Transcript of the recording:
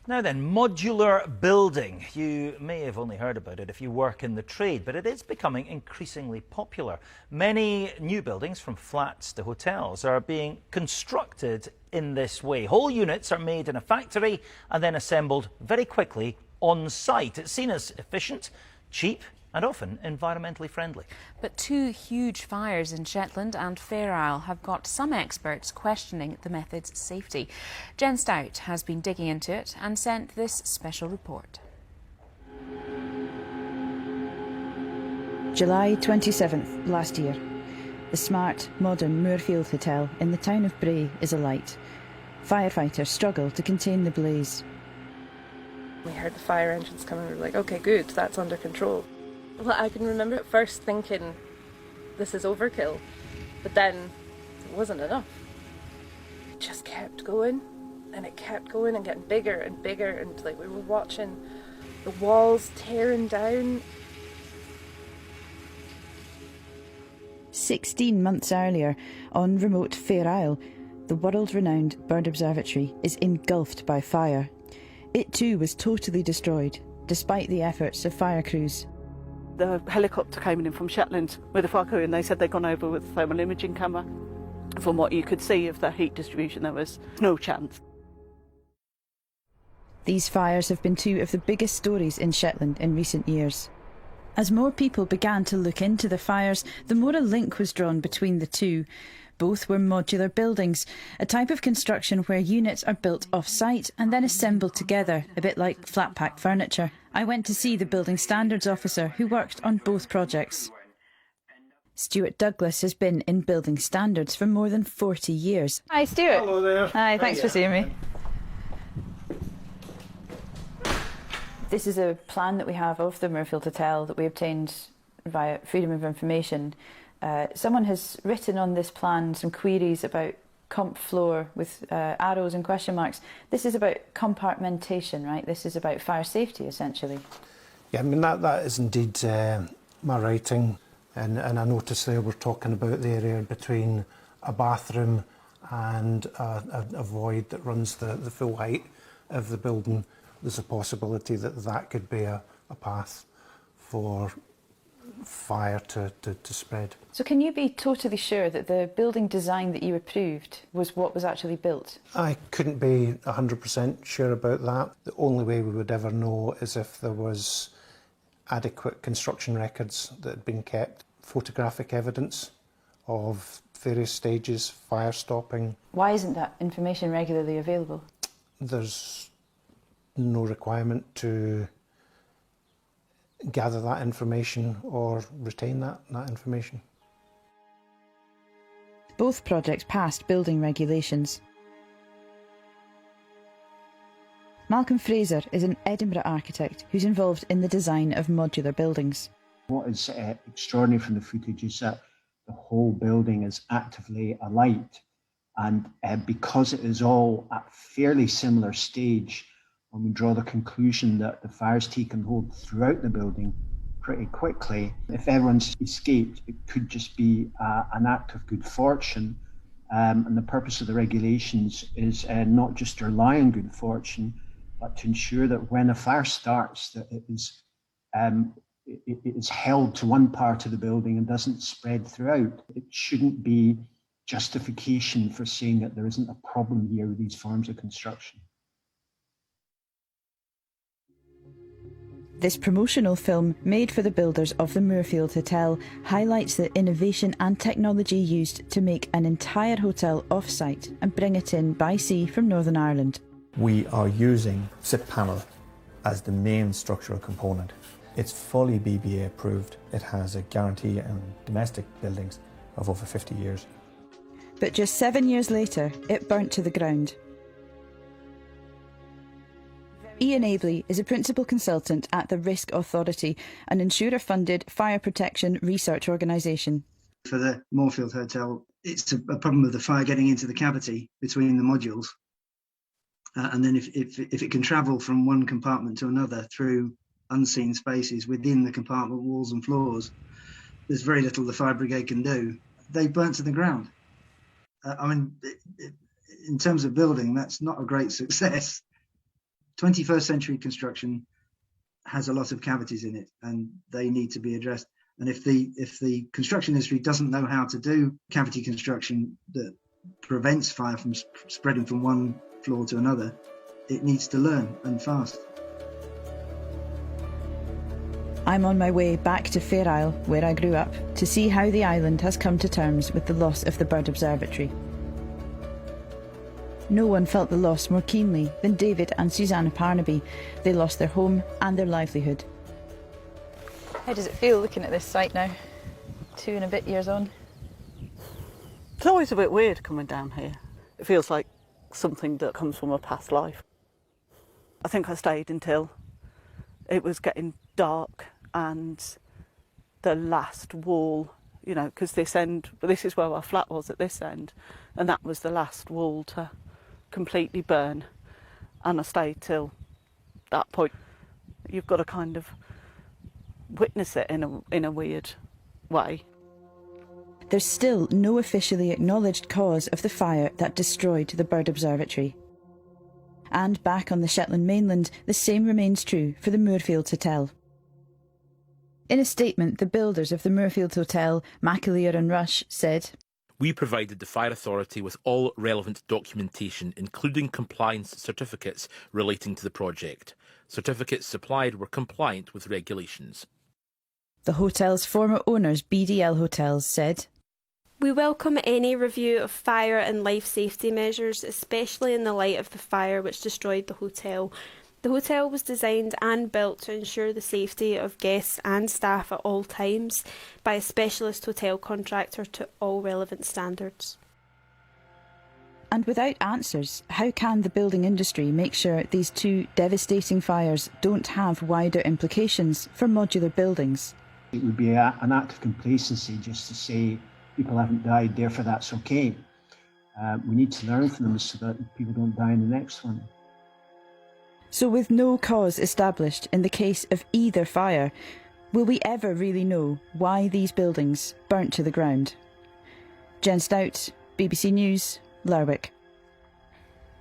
Now then, modular building. You may have only heard about it if you work in the trade, but it is becoming increasingly popular. Many new buildings, from flats to hotels, are being constructed in this way. Whole units are made in a factory and then assembled very quickly on site. It's seen as efficient, cheap and often environmentally friendly. But two huge fires in Shetland and Fair Isle have got some experts questioning the method's safety. Jen Stout has been digging into it and sent this special report. July 27th last year. The smart, modern Moorfield Hotel in the town of Bray is alight. Firefighters struggle to contain the blaze. We heard the fire engines coming, we were like, okay, good, that's under control. Well, I can remember at first thinking, this is overkill, but then it wasn't enough. It just kept going, and it kept going and getting bigger and bigger, and like we were watching the walls tearing down. 16 months earlier, on remote Fair Isle, the world-renowned bird observatory is engulfed by fire. It too was totally destroyed, despite the efforts of fire crews. The helicopter came in from Shetland with a fire crew, and they said they'd gone over with a thermal imaging camera. From what you could see of the heat distribution, there was no chance. These fires have been two of the biggest stories in Shetland in recent years. As more people began to look into the fires, the more a link was drawn between the two. Both were modular buildings, a type of construction where units are built off-site and then assembled together, a bit like flat-pack furniture. I went to see the building standards officer who worked on both projects. Stuart Douglas has been in building standards for more than 40 years. Hi, Stuart. Hello there. Hi, thanks for seeing me. This is a plan that we have of the Moorfield Hotel that we obtained via Freedom of Information. Someone has written on this plan some queries about comp floor with arrows and question marks. This is about compartmentation, right? This is about fire safety, essentially. Yeah, I mean, that is indeed my writing. And I noticed there we're talking about the area between a bathroom and a void that runs the full height of the building. There's a possibility that that could be a path for fire to spread. So can you be totally sure that the building design that you approved was what was actually built? I couldn't be 100% sure about that. The only way we would ever know is if there was adequate construction records that had been kept, photographic evidence of various stages, fire stopping. Why isn't that information regularly available? There's no requirement to gather that information or retain that information. Both projects passed building regulations. Malcolm Fraser is an Edinburgh architect who's involved in the design of modular buildings. What is extraordinary from the footage is that the whole building is actively alight, and because it is all at fairly similar stage, when we draw the conclusion that the fire's taken hold throughout the building pretty quickly, if everyone's escaped, it could just be an act of good fortune. And the purpose of the regulations is not just to rely on good fortune, but to ensure that when a fire starts, that it is held to one part of the building and doesn't spread throughout. It shouldn't be justification for saying that there isn't a problem here with these forms of construction. This promotional film, made for the builders of the Moorfield Hotel, highlights the innovation and technology used to make an entire hotel off-site and bring it in by sea from Northern Ireland. We are using SIP panel as the main structural component. It's fully BBA approved. It has a guarantee on domestic buildings of over 50 years. But just 7 years later, it burnt to the ground. Ian Abley is a principal consultant at the Risk Authority, an insurer-funded fire protection research organisation. For the Moorfield Hotel, it's a problem of the fire getting into the cavity between the modules. And then if it can travel from one compartment to another through unseen spaces within the compartment walls and floors, there's very little the fire brigade can do. They burnt to the ground. I mean, in terms of building, that's not a great success. 21st century construction has a lot of cavities in it, and they need to be addressed. And if the construction industry doesn't know how to do cavity construction that prevents fire from spreading from one floor to another, it needs to learn, and fast. I'm on my way back to Fair Isle, where I grew up, to see how the island has come to terms with the loss of the bird observatory. No one felt the loss more keenly than David and Susanna Parnaby. They lost their home and their livelihood. How does it feel looking at this site now, 2 and a bit years on? It's always a bit weird coming down here. It feels like something that comes from a past life. I think I stayed until it was getting dark and the last wall, you know, because this is where our flat was at this end, and that was the last wall to completely burn, and I stayed till that point. You've got to kind of witness it in a weird way. There's still no officially acknowledged cause of the fire that destroyed the bird observatory. And back on the Shetland mainland, the same remains true for the Moorfields Hotel. In a statement, the builders of the Moorfields Hotel, McAleer and Rush, said, "We provided the Fire Authority with all relevant documentation, including compliance certificates relating to the project. Certificates supplied were compliant with regulations." The hotel's former owners, BDL Hotels, said, "We welcome any review of fire and life safety measures, especially in the light of the fire which destroyed the hotel. The hotel was designed and built to ensure the safety of guests and staff at all times by a specialist hotel contractor to all relevant standards." And without answers, how can the building industry make sure these 2 devastating fires don't have wider implications for modular buildings? It would be an act of complacency just to say people haven't died, therefore that's okay. We need to learn from them so that people don't die in the next one. So with no cause established in the case of either fire, will we ever really know why these buildings burnt to the ground? Jen Stout, BBC News, Lerwick.